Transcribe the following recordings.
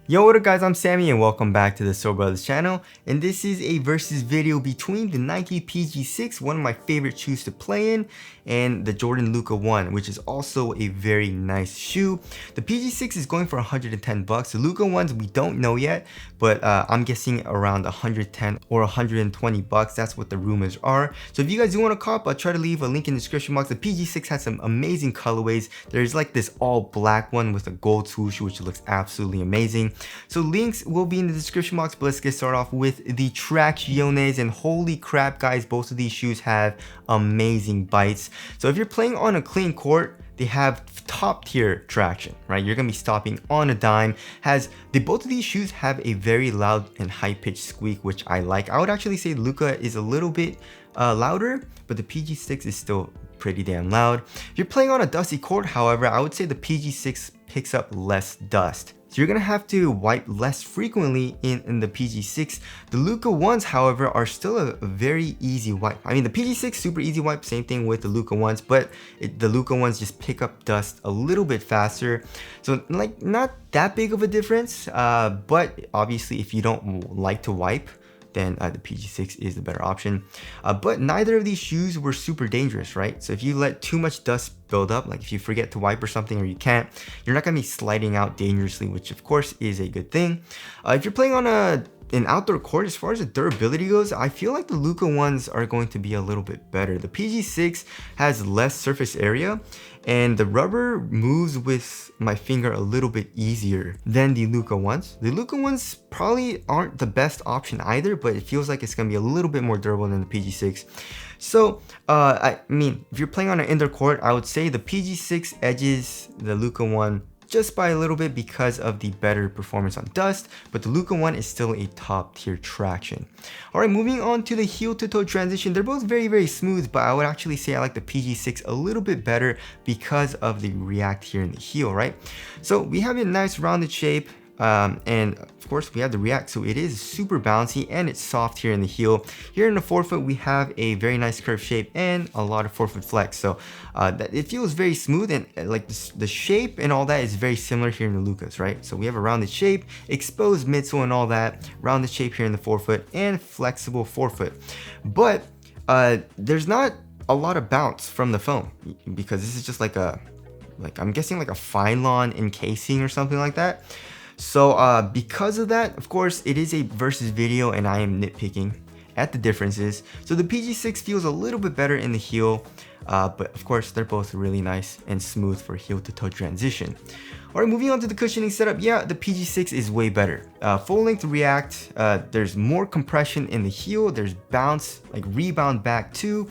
Yo, what up guys, I'm Sammy and welcome back to the Soul Brothers channel, and this is a versus video between the Nike PG6, one of my favorite shoes to play in, and the Jordan Luka 1, which is also a very nice shoe. The PG6 is going for 110 bucks. The Luka ones we don't know yet, but I'm guessing around 110 or 120 bucks. That's what the rumors are. So if you guys do want to cop, I'll try to leave a link in the description box. The PG6 has some amazing colorways. There's like this all black one with a gold swoosh, which looks absolutely amazing. So links will be in the description box, but let's get started off with the Tracciones, and holy crap guys, both of these shoes have amazing bites. So if you're playing on a clean court, they have top tier traction, right? You're gonna be stopping on a dime. Both of these shoes have a very loud and high pitched squeak, which I like. I would actually say Luka is a little bit louder, but the PG6 is still pretty damn loud. If you're playing on a dusty court, however, I would say the PG6 picks up less dust. So you're gonna have to wipe less frequently in the PG6. The Luka ones, however, are still a very easy wipe. I mean, the PG6 super easy wipe, same thing with the Luka ones, but the Luka ones just pick up dust a little bit faster. So like not that big of a difference, but obviously if you don't like to wipe, then the PG6 is the better option. But neither of these shoes were super dangerous, right? So if you let too much dust build up, like if you forget to wipe or something, or you can't, you're not gonna be sliding out dangerously, which of course is a good thing. If you're playing on an outdoor court, as far as the durability goes, I feel like the Luka ones are going to be a little bit better. The PG6 has less surface area, and the rubber moves with my finger a little bit easier than the Luka ones. The Luka ones probably aren't the best option either, but it feels like it's gonna be a little bit more durable than the PG6. So, I mean, if you're playing on an indoor court, I would say the PG6 edges the Luka one just by a little bit because of the better performance on dust, but the Luka one is still a top tier traction. Alright, moving on to the heel to toe transition. They're both very smooth, but I would actually say I like the PG6 a little bit better because of the react here in the heel, right? So we have a nice rounded shape. And of course we have the react, so it is super bouncy and it's soft here in the heel. Here in the forefoot we have a very nice curved shape and a lot of forefoot flex, so that it feels very smooth, and like the shape and all that is very similar here in the Lukas, right? So we have a rounded shape, exposed midsole and all that, rounded shape here in the forefoot, and flexible forefoot. But there's not a lot of bounce from the foam, because this is just like I'm guessing like a Phylon encasing or something like that. So because of that, of course, it is a versus video and I am nitpicking at the differences. So the PG6 feels a little bit better in the heel, but of course they're both really nice and smooth for heel to toe transition. Alright, moving on to the cushioning setup. Yeah, the PG6 is way better. Full length react, there's more compression in the heel, there's bounce, like rebound back too.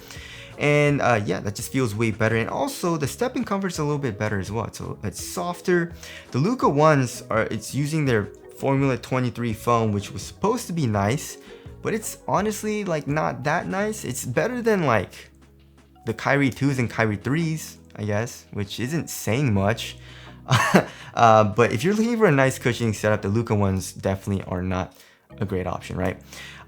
And yeah, that just feels way better, and also the stepping comfort's a little bit better as well. So it's softer. The Luka ones it's using their Formula 23 foam, which was supposed to be nice, but it's honestly like not that nice. It's better than like the Kyrie 2s and Kyrie 3s, I guess, which isn't saying much. But if you're looking for a nice cushioning setup, the Luka ones definitely are not a great option, right?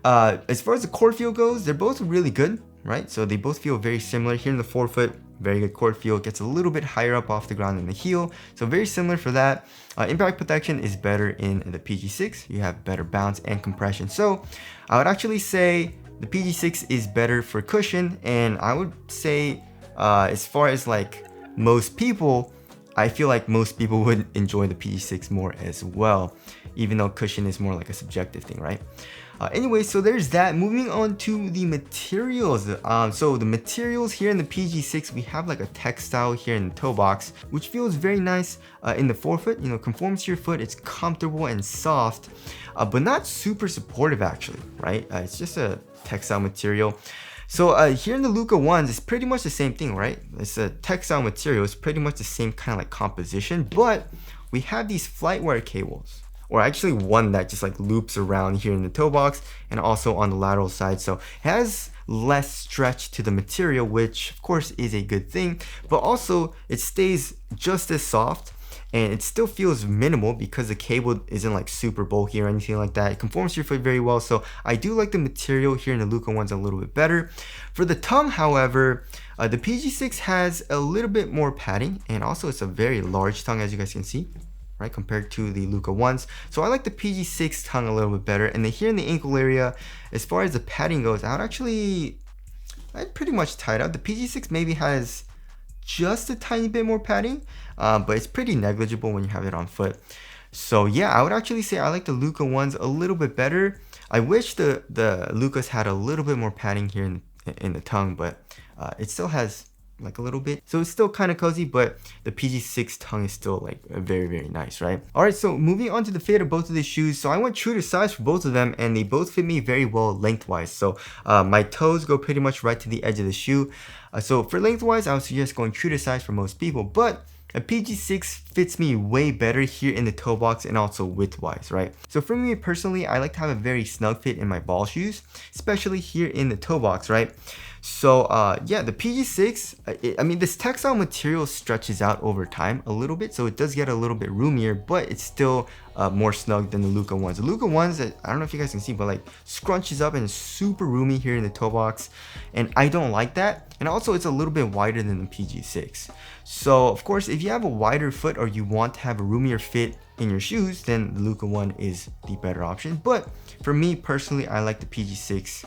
As far as the court feel goes, they're both really good, right? So they both feel very similar. Here in the forefoot, very good court feel. It gets a little bit higher up off the ground than the heel, so very similar for that. Impact protection is better in the PG6. You have better bounce and compression. So I would actually say the PG6 is better for cushion, and I would say as far as like most people, I feel like most people would enjoy the PG6 more as well, even though cushion is more like a subjective thing, right? Anyway, so there's that. Moving on to the materials. So the materials here in the PG6, we have like a textile here in the toe box, which feels very nice in the forefoot. You know, conforms to your foot. It's comfortable and soft, but not super supportive actually, right? It's just a textile material. So here in the Luka ones, it's pretty much the same thing, right? It's a textile material. It's pretty much the same kind of like composition, but we have these flight wear cables, or actually one that just like loops around here in the toe box and also on the lateral side. So it has less stretch to the material, which of course is a good thing, but also it stays just as soft and it still feels minimal because the cable isn't like super bulky or anything like that. It conforms to your foot very well, so I do like the material here in the Luka ones a little bit better. For the tongue, however, the PG6 has a little bit more padding, and also it's a very large tongue, as you guys can see. right, compared to the Luka 1s. So I like the PG6 tongue a little bit better. And then here in the ankle area, as far as the padding goes, I'd pretty much tie it up. The PG6 maybe has just a tiny bit more padding, but it's pretty negligible when you have it on foot. So yeah, I would actually say I like the Luka 1s a little bit better. I wish the Lukas had a little bit more padding here in the tongue, but it still has like a little bit, so it's still kind of cozy, but the PG6 tongue is still like very, very nice, right? All right, so moving on to the fit of both of these shoes. So I went true to size for both of them, and they both fit me very well lengthwise. So my toes go pretty much right to the edge of the shoe. So for lengthwise, I would suggest going true to size for most people, but a PG6 fits me way better here in the toe box and also width-wise, right? So for me personally, I like to have a very snug fit in my ball shoes, especially here in the toe box, right? So yeah, the PG6, I mean, this textile material stretches out over time a little bit, so it does get a little bit roomier, but it's still more snug than the Luka 1s. The Luka 1s, I don't know if you guys can see, but like scrunches up and is super roomy here in the toe box, and I don't like that. And also it's a little bit wider than the PG6. So of course, if you have a wider foot or you want to have a roomier fit in your shoes, then the Luka 1 is the better option. But for me personally, I like the PG6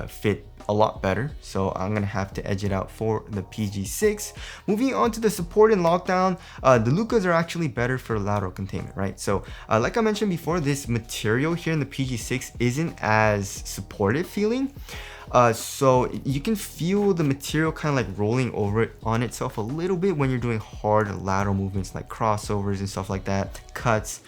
fit a lot better, so I'm gonna have to edge it out for the PG6. Moving on to the support and lockdown, the Lukas are actually better for lateral containment, right? So like I mentioned before, this material here in the PG6 isn't as supportive feeling. So you can feel the material kind of like rolling over on itself a little bit when you're doing hard lateral movements like crossovers and stuff like that, cuts.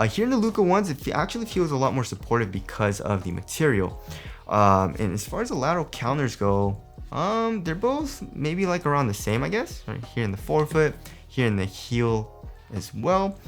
Here in the Luka 1s, it actually feels a lot more supportive because of the material. And as far as the lateral counters go, they're both maybe like around the same, I guess, right here in the forefoot, here in the heel as well.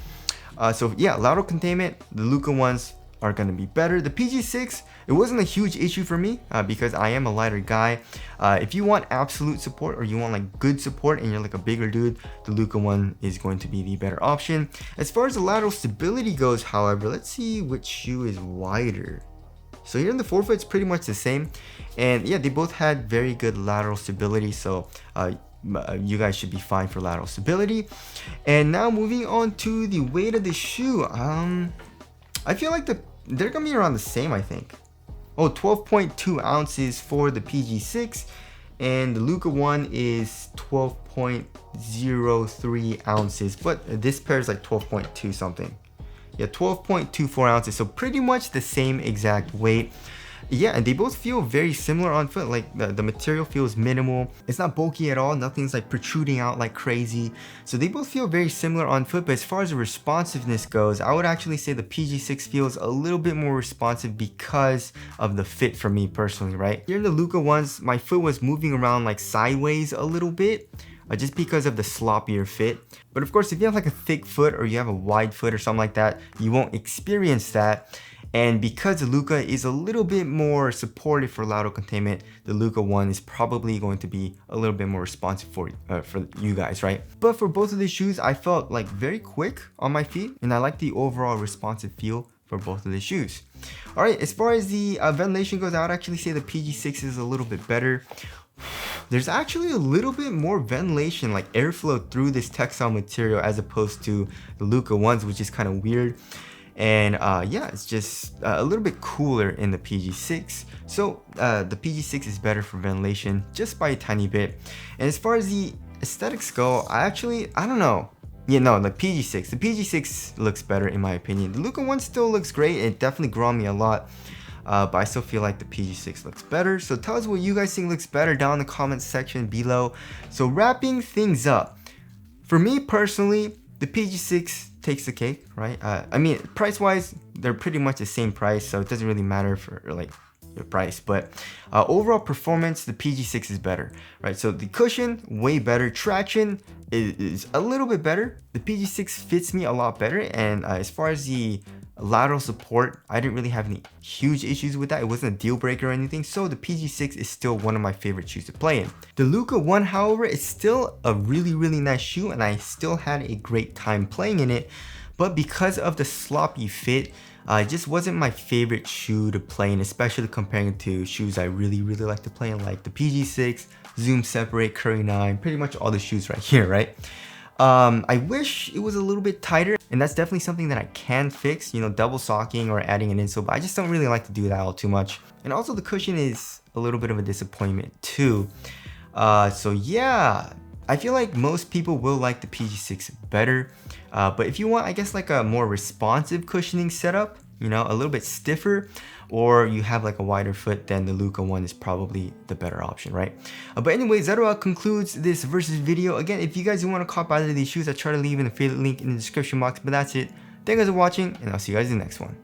So yeah, lateral containment, the Luka 1s are going to be better. The PG6, it wasn't a huge issue for me because I am a lighter guy. If you want absolute support or you want like good support and you're like a bigger dude, the Luka 1 is going to be the better option. As far as the lateral stability goes, however, let's see which shoe is wider. So here in the forefoot, it's pretty much the same. And yeah, they both had very good lateral stability. So you guys should be fine for lateral stability. And now moving on to the weight of the shoe. I feel like they're gonna be around the same, I think. Oh, 12.2 ounces for the PG6. And the Luka 1 is 12.03 ounces. But this pair is like 12.2 something. Yeah, 12.24 ounces, so pretty much the same exact weight. Yeah, and they both feel very similar on foot. Like the material feels minimal. It's not bulky at all. Nothing's like protruding out like crazy. So they both feel very similar on foot. But as far as the responsiveness goes, I would actually say the PG6 feels a little bit more responsive because of the fit for me personally, right? Here in the Luka 1s, my foot was moving around like sideways a little bit, just because of the sloppier fit. But of course, if you have like a thick foot or you have a wide foot or something like that, you won't experience that. And because the Luka is a little bit more supportive for lateral containment, the Luka 1 is probably going to be a little bit more responsive for you guys, right? But for both of these shoes, I felt like very quick on my feet, and I like the overall responsive feel for both of the shoes. All right, as far as the ventilation goes, I would actually say the PG6 is a little bit better. There's actually a little bit more ventilation, like airflow through this textile material as opposed to the Luka 1s, which is kind of weird. And yeah, it's just a little bit cooler in the PG6. So the PG6 is better for ventilation just by a tiny bit. And as far as the aesthetics go, I don't know. Yeah, no, the PG6 looks better in my opinion. The Luka 1 still looks great. It definitely grew on me a lot. But I still feel like the PG6 looks better. So tell us what you guys think looks better down in the comment section below. So wrapping things up, for me personally, the PG6 takes the cake, right? I mean, price wise, they're pretty much the same price, so it doesn't really matter for like your price. But overall performance, the PG6 is better, right? So the cushion, way better. Traction is a little bit better. The PG6 fits me a lot better. And as far as the lateral support, I didn't really have any huge issues with that. It wasn't a deal breaker or anything, so the PG6 is still one of my favorite shoes to play in. The Luka 1, however, is still a really nice shoe, and I still had a great time playing in it, but because of the sloppy fit, it just wasn't my favorite shoe to play in, especially comparing it to shoes I really like to play in, like the PG6, Zoom Separate, Curry 9, pretty much all the shoes right here, right? I wish it was a little bit tighter, and that's definitely something that I can fix, you know, double socking or adding an insole, but I just don't really like to do that all too much. And also the cushion is a little bit of a disappointment too. So yeah, I feel like most people will like the PG6 better, but if you want, I guess, like a more responsive cushioning setup, you know, a little bit stiffer, or you have like a wider foot, then the Luka one is probably the better option, right? But anyways, that concludes this versus video. Again, if you guys want to cop either of these shoes, I'll try to leave an affiliate link in the description box, but that's it. Thank you guys for watching, and I'll see you guys in the next one.